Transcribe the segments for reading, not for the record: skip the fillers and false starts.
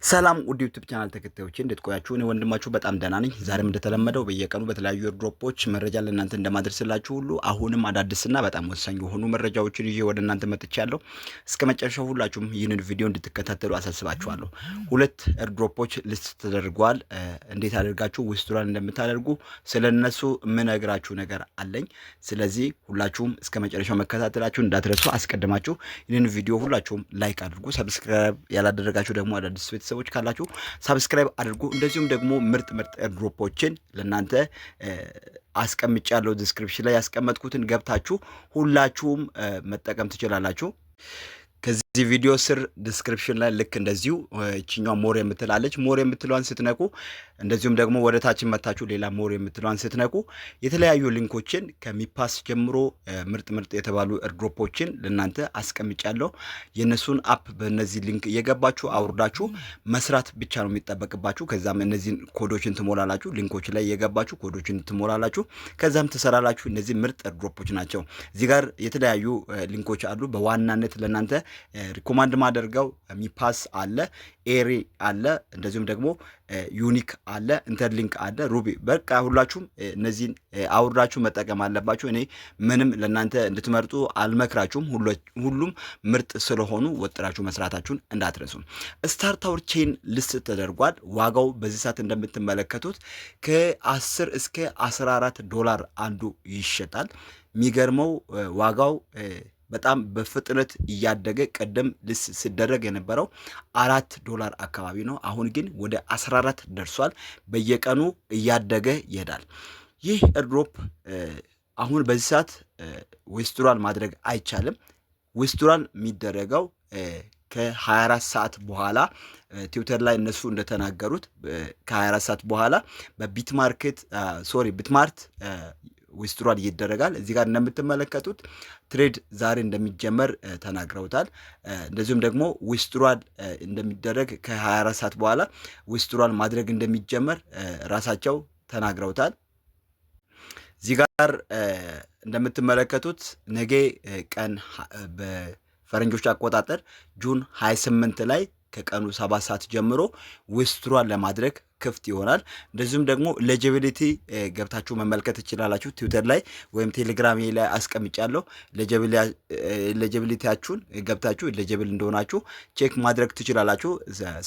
ሰላም ውድ ዩቲዩብ ቻናል ተከታዮቼ እንዴት ቆያችሁ? እኔ ወንድማችሁ በጣም ደህና ነኝ። ዛሬም እንደተለመደው በየቀኑ በተለያዩ ድሮፖች መረጃ ለእናንተ እንደማደርስላችሁ ሁሉ አሁንም አዳዲስና በጣም ወሳኝ የሆኑ መረጃዎችን ይዤ ወደ እናንተ መጥቻለሁ። እስከ መጨረሻው ሁላችሁም ይህንን ቪዲዮ እንድትከታተሉ አሳስባችኋለሁ። ሁለት ድሮፖች ሊስት ተደርጓል። እንዴት አድርጋችሁ ዊዝድሮው እንደምታደርጉ ስለነሱ የምነግራችሁ ነገር አለኝ። ስለዚህ ሁላችሁም እስከ መጨረሻው መከታተላችሁ እንዳትረሱ። አስቀድማችሁ ይህንን ቪዲዮ ሁላችሁም ላይክ አድርጉ። ሰብስክራይብ ያላደረጋችሁ ደግሞ አዳዲስ ቤተሰቦች ካላችሁ ሰብስክራይብ አድርጉ። እንደዚሁም ደግሞ ምርጥ ድሮፖችን ለእናንተ አስቀምጫለሁ። ዲስክሪፕሽን ላይ ያስቀመጥኩትን ገብታችሁ ሁላችሁም መጠቀም ትችላላችሁ። ከዚህ ቪዲዮ ስር ዲስክሪፕሽን ላይ ልክ እንደዚሁ እቺኛው ሞር የምትላለች ሞር የምትለዋን ስትነኩ እንደዚሁም ደግሞ ወደ ታች መታችሁ ሌላ ሞር የምትለዋን ስትነኩ የተለያዩ ሊንኮችን ከሚፓስ ጀምሮ ምርጥ የተባሉ ድሮፖችን ለእናንተ አስቀምጫለሁ። የነሱን አፕ በእነዚህ ሊንክ እየገባችሁ አውርዳችሁ መስራት ብቻ ነው የሚጠበቅባችሁ። ከዛም እነዚህን ኮዶችን ትሞላላችሁ። ሊንኮች ላይ እየገባችሁ ኮዶችን ትሞላላችሁ። ከዛም ትሰራላችሁ። እነዚህ ምርጥ ድሮፖች ናቸው። እዚህ ጋር የተለያዩ ሊንኮች አሉ። በዋናነት ለእናንተ ሪኮማንድ ማደርገው ሚፓስ አለ፣ ኤሪ አለ፣ እንደዚሁም ደግሞ ዩኒክ አለ፣ ኢንተርሊንክ አለ፣ ሩቢ። በቃ ሁላችሁም እነዚህን አውርዳችሁ መጠቀም አለባችሁ። እኔ ምንም ለእናንተ እንድትመርጡ አልመክራችሁም። ሁሉም ምርጥ ስለሆኑ ወጥራችሁ መስራታችሁን እንዳትረሱ። ስታርት አወር ቼን ሊስት ተደርጓል። ዋጋው በዚህ ሰዓት እንደምትመለከቱት ከ10 እስከ 14 ዶላር አንዱ ይሸጣል። የሚገርመው ዋጋው በጣም በፍጥነት እያደገ ቀደም ልስ ሲደረግ የነበረው $4 አካባቢ ነው። አሁን ግን ወደ 14 ደርሷል። በየቀኑ እያደገ ይሄዳል። ይህ ድሮፕ አሁን በዚህ ሰዓት ዊዝድሮው ማድረግ አይቻልም። ዊዝድሮው የሚደረገው ከ24 ሰዓት በኋላ ትዊተር ላይ እነሱ እንደተናገሩት ከ24 ሰዓት በኋላ በቢትማርት ዊዝድሮው ይደረጋል። እዚህ ጋር እንደምትመለከቱት ትሬድ ዛሬ እንደሚጀመር ተናግረውታል። እንደዚሁም ደግሞ ዊዝድሮው እንደሚደረግ ከ24 ሰዓት በኋላ ዊዝድሮው ማድረግ እንደሚጀመር ራሳቸው ተናግረውታል። እዚህ ጋር እንደምትመለከቱት ነገ ቀን በፈረንጆች አቆጣጠር ጁን 28 ላይ ከቀኑ 7 ሰዓት ጀምሮ ዊዝድሮው ለማድረግ ክፍት ይሆናል። እንደዚሁም ደግሞ ኤሊጂቢሊቲ ገብታችሁ መመልከት ትችላላችሁ። ትዊተር ላይ ወይም ቴሌግራም ላይ አስቀምጫለሁ። ኤሊጂቢሊቲያችሁን ገብታችሁ ኤሊጂብል እንደሆናችሁ ቼክ ማድረግ ትችላላችሁ።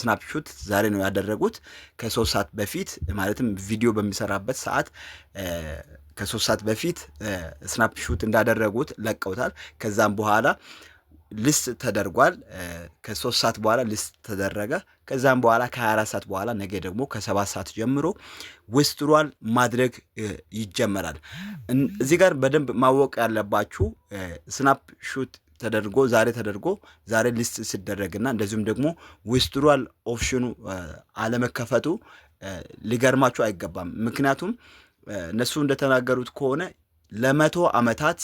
ስናፕሾት ዛሬ ነው ያደረጉት። ከ3 ሰዓት በፊት ማለትም ቪዲዮ በሚሰራበት ሰዓት ከ3 ሰዓት በፊት ስናፕሾት እንዳደረጉት ለቀውታል። ከዛም በኋላ ሊስት ተደርጓል። ከ3 ሰዓት በኋላ ሊስት ተደረገ። ከዛም በኋላ ከ24 ሰዓት በኋላ ነገ ደግሞ ከ7 ሰዓት ጀምሮ ዊዝድሮው ማድረግ ይጀመራል። እዚህ ጋር በደንብ ማወቅ ያለባችሁ ስናፕሾት ተደርጎ ዛሬ ሊስት ሲደረግና እንደዚሁም ደግሞ ዊዝድሮው ኦፕሽኑ አለመከፈቱ ሊገርማችሁ አይገባም። ምክንያቱም እነሱ እንደተናገሩት ከሆነ ለ100 ዓመታት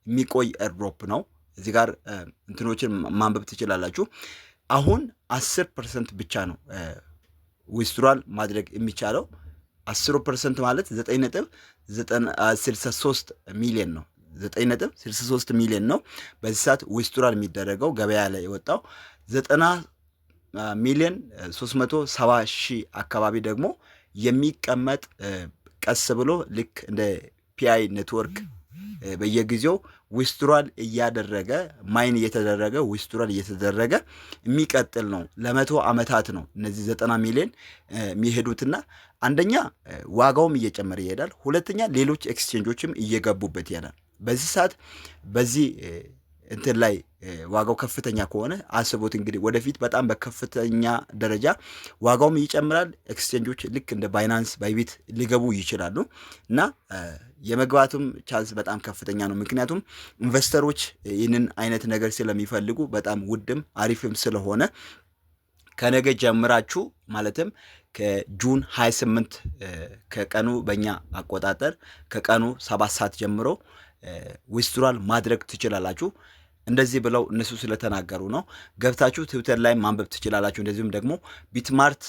የሚቆይ ድሮፕ ነው። እዚህ ጋር እንትኖችን ማንበብ ትችላላችሁ። አሁን 10% ብቻ ነው ዊዝድሮው ማድረግ የሚቻለው። 10% ማለት 9.63 ሚሊዮን ነው። 9.63 ሚሊዮን ነው በዚህ ሰዓት ዊዝድሮው የሚደረገው። ገበያ ላይ የወጣው 90,370,000 አካባቢ ደግሞ የሚቀመጥ ቀስ ብሎ ልክ እንደ ፒአይ ኔትወርክ በየጊዜው ዊዝድሮው እያደረገ ማይን እየተደረገ ዊዝድሮው እየተደረገ የሚቀጥል ነው። ለ100 ዓመታት ነው እነዚህ 90 ሚሊዮን የሚሄዱትና አንደኛ ዋጋውም እየጨመረ ይሄዳል። ሁለተኛ ሌሎች ኤክስቼንጆችም እየገቡበት ይሄዳል። በዚህ ሰዓት በዚህ እንትን ላይ ዋጋው ከፍተኛ ከሆነ አስቡት እንግዲህ ወደፊት በጣም በከፍተኛ ደረጃ ዋጋውም ይጨምራል። ኤክስቼንጆች ልክ እንደ ባይናንስ ባይቢት ሊገቡ ይችላሉ እና የመግባቱም ቻንስ በጣም ከፍተኛ ነው። ምክንያቱም ኢንቨስተሮች ይህንን አይነት ነገር ስለሚፈልጉ በጣም ውድም አሪፍም ስለሆነ ከነገ ጀምራችሁ ማለትም ከጁን 28 ከቀኑ በእኛ አቆጣጠር ከቀኑ 7 ሰዓት ጀምሮ ዊዝድሮው ማድረግ ትችላላችሁ። እንደዚህ ብለው እነሱ ስለተናገሩ ነው። ገብታችሁ ትዊተር ላይ ማንበብ ትችላላችሁ። እንደዚሁም ደግሞ ቢትማርት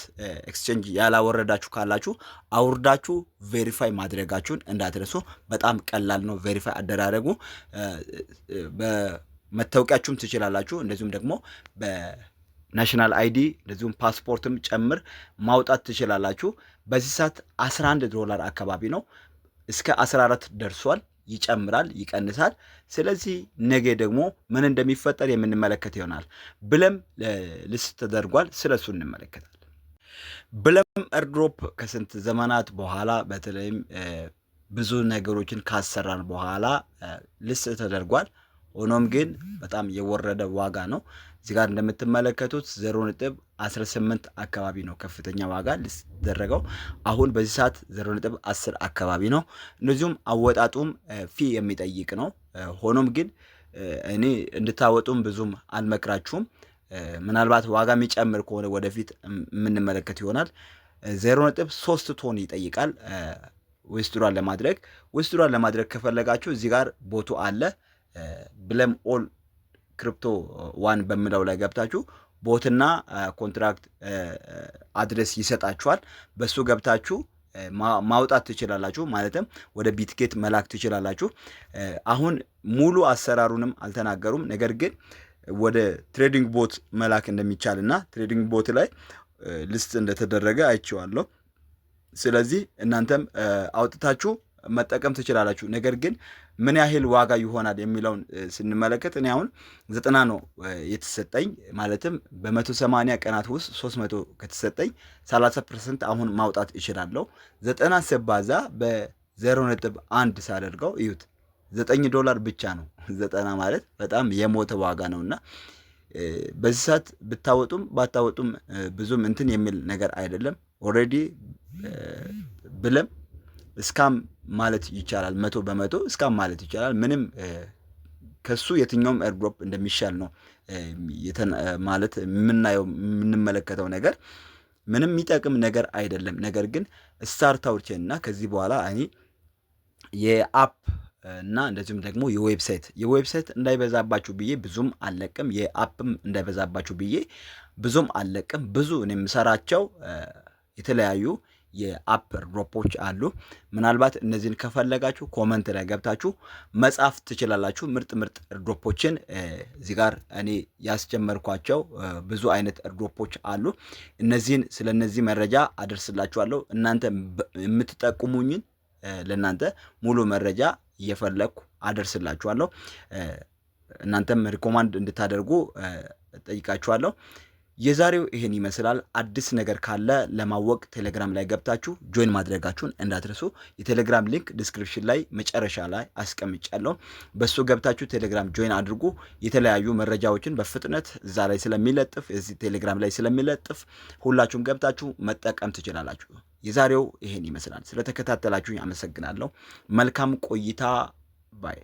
ኤክስቼንጅ ያላወረዳችሁ ካላችሁ አውርዳችሁ ቬሪፋይ ማድረጋችሁን እንዳትረሱ። በጣም ቀላል ነው ቬሪፋይ አደራረጉ። በመታወቂያችሁም ትችላላችሁ። እንደዚሁም ደግሞ ናሽናል አይዲ እንደዚሁም ፓስፖርትም ጨምር ማውጣት ትችላላችሁ። በዚህ ሰዓት $11 አካባቢ ነው። እስከ 14 ደርሷል። ይጨምራል፣ ይቀንሳል። ስለዚህ ነገ ደግሞ ምን እንደሚፈጠር የምንመለከት ይሆናል። ብለም ሊስት ተደርጓል። ስለሱ እንመለከታለን። ብለም ኤርድሮፕ ከስንት ዘመናት በኋላ በተለይም ብዙ ነገሮችን ካሰራን በኋላ ሊስት ተደርጓል። ሆኖም ግን በጣም የወረደ ዋጋ ነው። እዚህ ጋር እንደምትመለከቱት 0.18 አካባቢ ነው ከፍተኛ ዋጋ ሊደረገው። አሁን በዚህ ሰዓት 0.10 አካባቢ ነው። እንደዚሁም አወጣጡም ፊ የሚጠይቅ ነው። ሆኖም ግን እኔ እንድታወጡም ብዙም አልመክራችሁም። ምናልባት ዋጋ የሚጨምር ከሆነ ወደፊት የምንመለከት ይሆናል። 0.3 ቶን ይጠይቃል ዊዝድራል ለማድረግ ከፈለጋችሁ እዚህ ጋር ቦቱ አለ። ብለም ኦል ክሪፕቶ ዋን በሚለው ላይ ገብታችሁ ቦትና ኮንትራክት አድሬስ ይሰጣችኋል። በሱ ገብታችሁ ማውጣት ትችላላችሁ። ማለትም ወደ ቢትጌት መላክ ትችላላችሁ። አሁን ሙሉ አሰራሩንም አልተናገሩም። ነገር ግን ወደ ትሬዲንግ ቦት መላክ እንደሚቻልና ትሬዲንግ ቦት ላይ ሊስት እንደተደረገ አይቼዋለሁ። ስለዚህ እናንተም አውጥታችሁ መጠቀም ትችላላችሁ። ነገር ግን ምን ያህል ዋጋ ይሆናል የሚለውን ስንመለከት እኔ አሁን 90 ነው የተሰጠኝ። ማለትም በ180 ቀናት ውስጥ 300 ከተሰጠኝ 30% አሁን ማውጣት እችላለሁ። 90 ሲባዛ በ0.1 ሳደርገው እዩት፣ $9 ብቻ ነው። 90 ማለት በጣም የሞተ ዋጋ ነውና በዚህ ሰዓት ብታወጡም ባታወጡም ብዙም እንትን የሚል ነገር አይደለም። ኦልሬዲ ብለም እስካም ማለት ይቻላል። 100% እስካም ማለት ይቻላል። ምንም ከሱ የትኛውም ኤርድሮፕ እንደሚሻል ነው ማለት የምንመለከተው ነገር ምንም የሚጠቅም ነገር አይደለም። ነገር ግን ስታርት አውርቼን እና ከዚህ በኋላ እኔ የአፕ እና እንደዚሁም ደግሞ የዌብሳይት እንዳይበዛባችሁ ብዬ ብዙም አልለቅም። የአፕም እንዳይበዛባችሁ ብዬ ብዙም አልለቅም። ብዙ እኔ የምሰራቸው የተለያዩ የአፕ ኤርድሮፖች አሉ። ምናልባት እነዚህን ከፈለጋችሁ ኮመንት ላይ ገብታችሁ መጻፍ ትችላላችሁ። ምርጥ ኤርድሮፖችን እዚህ ጋር እኔ ያስጀመርኳቸው ብዙ አይነት ኤርድሮፖች አሉ። ስለነዚህ መረጃ አደርስላችኋለሁ። እናንተ የምትጠቁሙኝን ለእናንተ ሙሉ መረጃ እየፈለግኩ አደርስላችኋለሁ። እናንተም ሪኮማንድ እንድታደርጉ ጠይቃችኋለሁ። የዛሬው ይሄን ይመስላል። አዲስ ነገር ካለ ለማወቅ ቴሌግራም ላይ ገብታችሁ ጆይን ማድረጋችሁን እንዳትረሱ። የቴሌግራም ሊንክ ዲስክሪፕሽን ላይ መጨረሻ ላይ አስቀምጫለሁ። በሱ ገብታችሁ ቴሌግራም ጆይን አድርጉ። የተለያዩ መረጃዎችን በፍጥነት እዛ ላይ ስለሚለጥፍ እዚህ ቴሌግራም ላይ ስለሚለጥፍ ሁላችሁም ገብታችሁ መጠቀም ትችላላችሁ። የዛሬው ይሄን ይመስላል። ስለተከታተላችሁ አመሰግናለሁ። መልካም ቆይታ ባይ